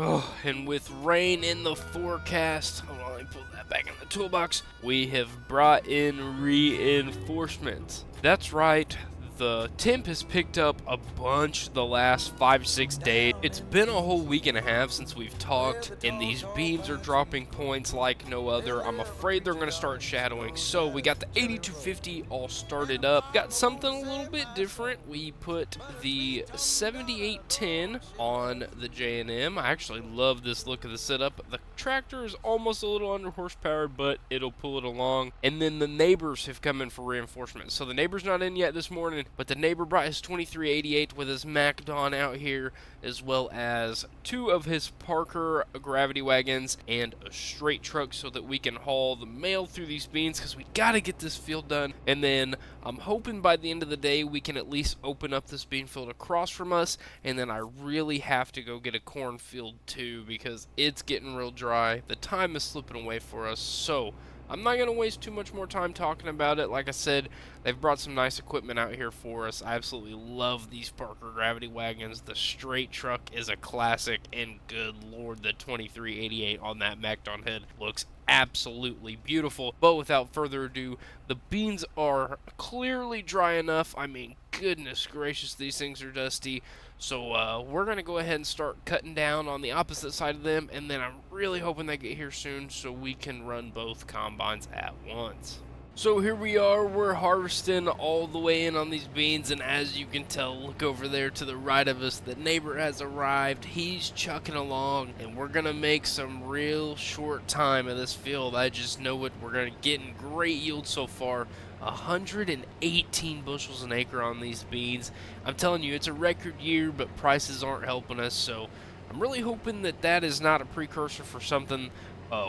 Oh, and with rain in the forecast, hold on, let me pull that back in the toolbox. We have brought in reinforcements. That's right. The temp has picked up a bunch the last 5-6 days. It's been a whole week and a half since we've talked, and these beans are dropping points like no other. I'm afraid they're going to start shadowing. So we got the 8250 all started up. Got something a little bit different. We put the 7810 on the J&M. I actually love this look of the setup. The tractor is almost a little under horsepower, but it'll pull it along. And then the neighbors have come in for reinforcement. So the neighbor's not in yet this morning, but the neighbor brought his 2388 with his Macdon out here, as well as 2 of his Parker gravity wagons and a straight truck so that we can haul the mail through these beans, because we got to get this field done. And then I'm hoping by the end of the day we can at least open up this bean field across from us, and then I really have to go get a cornfield too, because it's getting real dry. The time is slipping away for us, so I'm not going to waste too much more time talking about it. Like I said, they've brought some nice equipment out here for us. I absolutely love these Parker gravity wagons. The straight truck is a classic, and good lord, the 2388 on that Macdon head looks absolutely beautiful. But without further ado, the beans are clearly dry enough. I mean, goodness gracious, these things are dusty. So we're going to go ahead and start cutting down on the opposite side of them, and then I'm really hoping they get here soon so we can run both combines at once. So here we are, we're harvesting all the way in on these beans, and as you can tell, look over there to the right of us, the neighbor has arrived. He's chucking along, and we're gonna make some real short time of this field. I just know it. We're gonna get in great yield so far. 118 bushels an acre on these beans. I'm telling you, it's a record year, but prices aren't helping us, so I'm really hoping that that is not a precursor for something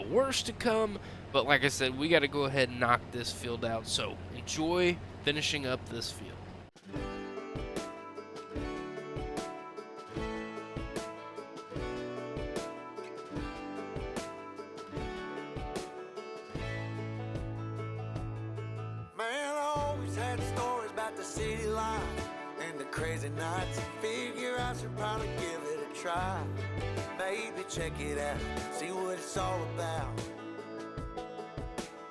worse to come. But like I said, we got to go ahead and knock this field out, so enjoy finishing up this field. Man, I always had stories about the city life and the crazy nights. Figure I should probably give it a try. Maybe check it out, see what it's all about.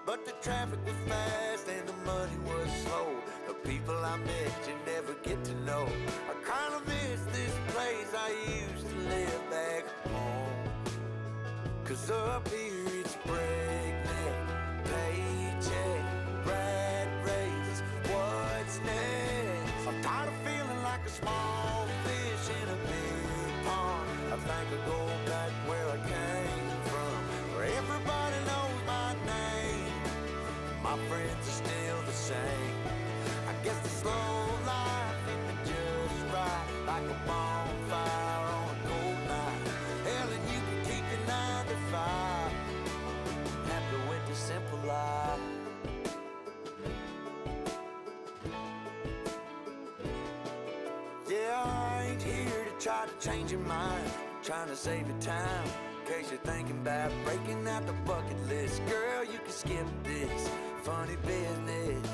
But the traffic was fast and the money was slow. The people I met you never get to know. I kinda miss this place I used to live back home. 'Cause up here it's breakneck, paycheck, rat race, what's next? I'm tired of feeling like a small fish in a big pond. I think I'll go back where I came from, where everybody knows my name. My friends are still the same. I guess the slow life hit me just right, like a bonfire on a cold night. Hell, and you can keep your 9 to 5. Happy with the simple life. Yeah, I ain't here to try to change your mind. I'm trying to save you time, in case you're thinking about breaking out the bucket list. Girl, you can skip this funny business.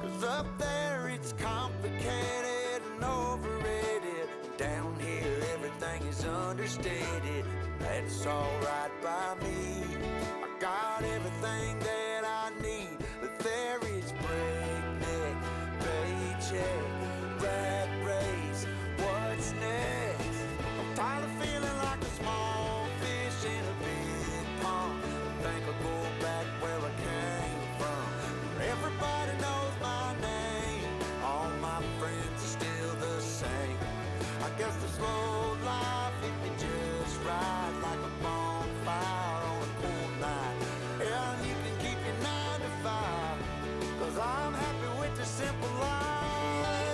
'Cause up there it's complicated and overrated. Down here everything is understated. That's alright by me. I got everything that I need, but there is breakneck, paycheck, rat race, what's next? I'm tired of feeling like a small fish in a big pond. I think I'll go back where I came from, where everybody knows my name. All my friends are still the same. I guess the slow life hit me just right, like a bonfire on a cool night. Yeah, you can keep your 9 to 5, 'cause I'm happy with the simple life.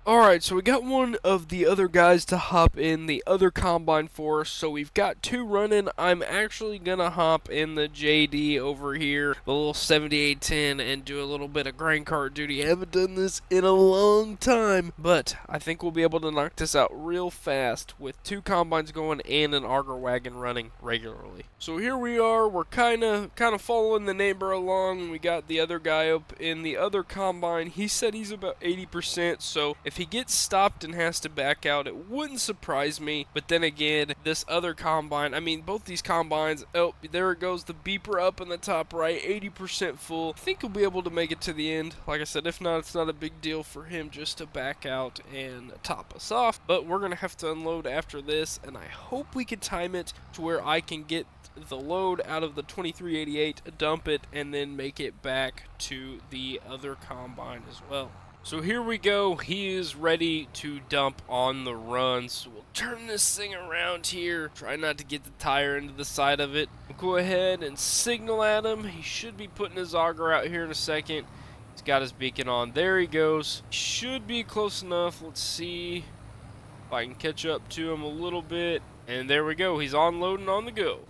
Alright, so we got one of the other guys to hop in the other combine for us, so we've got two running. I'm actually gonna hop in the JD over here, the little 7810, and do a little bit of grain cart duty. I haven't done this in a long time, but I think we'll be able to knock this out real fast with two combines going and an auger wagon running regularly. So here we are, we're kinda following the neighbor along. We got the other guy up in the other combine. He said he's about 80%, so if he gets stopped and has to back out, it wouldn't surprise me. But then again, this other combine, I mean, both these combines, oh, there it goes, the beeper up in the top right, 80% full. I think he'll be able to make it to the end. Like I said, if not, it's not a big deal for him just to back out and top us off. But we're going to have to unload after this, and I hope we can time it to where I can get the load out of the 2388, dump it, and then make it back to the other combine as well. So here we go, he is ready to dump on the run, so we'll turn this thing around here, try not to get the tire into the side of it. We'll go ahead and signal at him. He should be putting his auger out here in a second. He's got his beacon on, there he goes. Should be close enough. Let's see if I can catch up to him a little bit, and there we go, he's unloading on the go.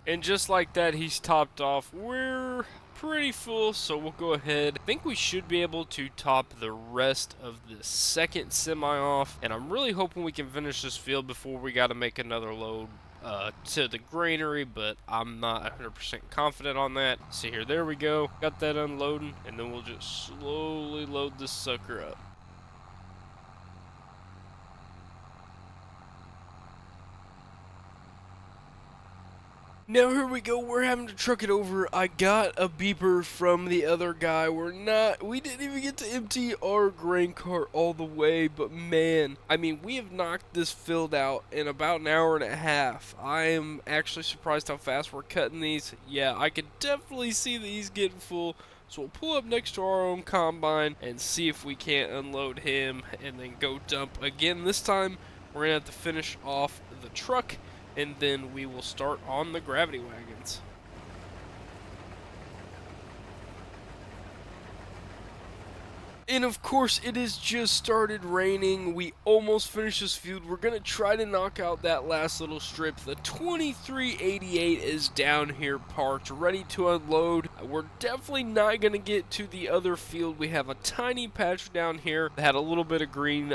And just like that, he's topped off. We're pretty full, so we'll go ahead. I think we should be able to top the rest of the second semi off, and I'm really hoping we can finish this field before we got to make another load to the granary, but I'm not 100% confident on that. See here, there we go. Got that unloading, and then we'll just slowly load this sucker up. Now here we go, we're having to truck it over. I got a beeper from the other guy. We didn't even get to empty our grain cart all the way, but man, I mean, we have knocked this filled out in about an hour and a half. I am actually surprised how fast we're cutting these. Yeah, I could definitely see these getting full. So we'll pull up next to our own combine and see if we can't unload him and then go dump again. This time, we're gonna have to finish off the truck, and then we will start on the gravity wagons. And of course, it has just started raining. We almost finished this field. We're going to try to knock out that last little strip. The 2388 is down here parked, ready to unload. We're definitely not going to get to the other field. We have a tiny patch down here that had a little bit of green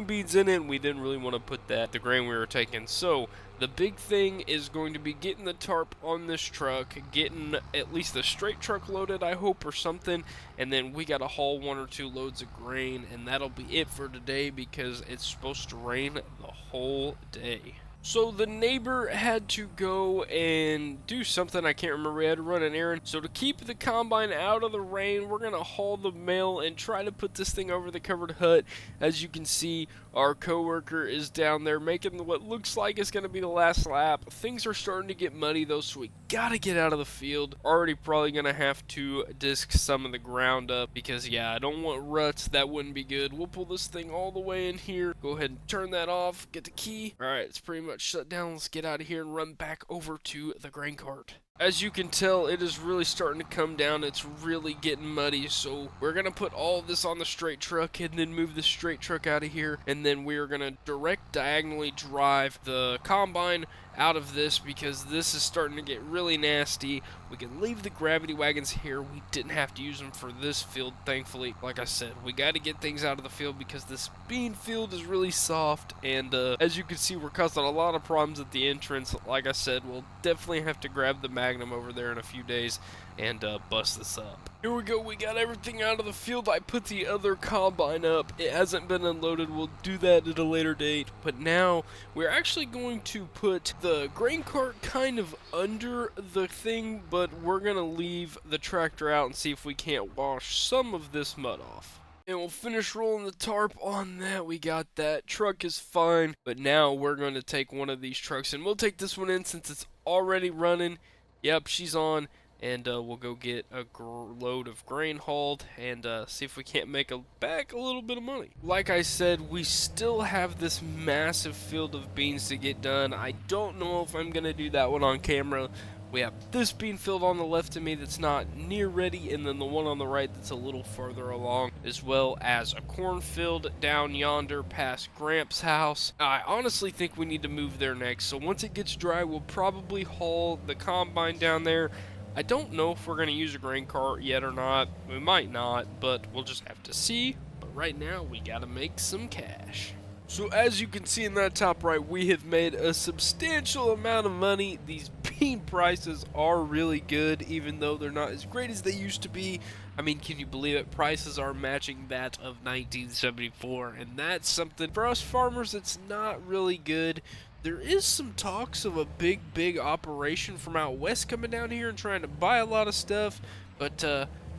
beads in it, and we didn't really want to put the grain we were taking. So the big thing is going to be getting the tarp on this truck, getting at least the straight truck loaded, I hope, or something, and then we got to haul 1 or 2 loads of grain, and that'll be it for today because it's supposed to rain the whole day. So the neighbor had to go and do something, I can't remember, he had to run an errand. So to keep the combine out of the rain, we're going to haul the mail and try to put this thing over the covered hut. As you can see, our coworker is down there making what looks like it's going to be the last lap. Things are starting to get muddy though, so we got to get out of the field. Already probably going to have to disc some of the ground up because, yeah, I don't want ruts. That wouldn't be good. We'll pull this thing all the way in here. Go ahead and turn that off. Get the key. Alright, it's pretty much shut down. Let's get out of here and run back over to the grain cart. As you can tell, it is really starting to come down. It's really getting muddy, so we're going to put all of this on the straight truck and then move the straight truck out of here, and then we are going to direct diagonally drive the combine out of this because this is starting to get really nasty. We can leave the gravity wagons here. We didn't have to use them for this field, thankfully. Like I said, we got to get things out of the field because this bean field is really soft, and as you can see, we're causing a lot of problems at the entrance. Like I said, we'll definitely have to grab the Magnum over there in a few days and bust this up. Here we go, we got everything out of the field. I put the other combine up. It hasn't been unloaded. We'll do that at a later date, but now we're actually going to put the grain cart kind of under the thing, but we're gonna leave the tractor out and see if we can't wash some of this mud off. And we'll finish rolling the tarp on that. We got that. Truck is fine, but now we're going to take one of these trucks, and we'll take this one in since it's already running. Yep, she's on. And we'll go get a load of grain hauled and see if we can't make back a little bit of money. Like I said, we still have this massive field of beans to get done. I don't know if I'm going to do that one on camera, We have this bean field on the left of me that's not near ready, and then the one on the right that's a little farther along, as well as a cornfield down yonder past Gramps' house. I honestly think we need to move there next, so once it gets dry, we'll probably haul the combine down there. I don't know if we're going to use a grain cart yet or not. We might not, but we'll just have to see. But right now, we got to make some cash. So as you can see in that top right, we have made a substantial amount of money. These bean prices are really good, even though they're not as great as they used to be. I mean, can you believe it? Prices are matching that of 1974, and that's something for us farmers that's not really good. There is some talks of a big operation from out west coming down here and trying to buy a lot of stuff, but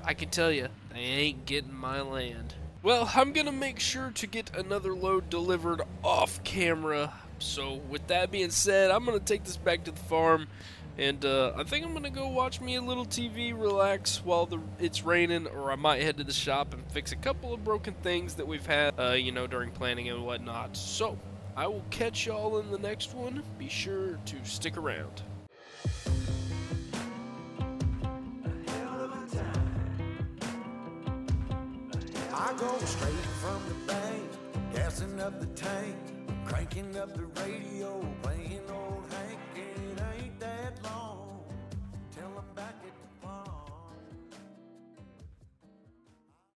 I can tell you, they ain't getting my land. Well, I'm gonna make sure to get another load delivered off camera. So with that being said, I'm gonna take this back to the farm, and I think I'm gonna go watch me a little TV, relax while it's raining, or I might head to the shop and fix a couple of broken things that we've had, during planning and whatnot. So I will catch y'all in the next one. Be sure to stick around. I go straight from the bank, gassing up the tank, cranking up the radio, playing old Hank.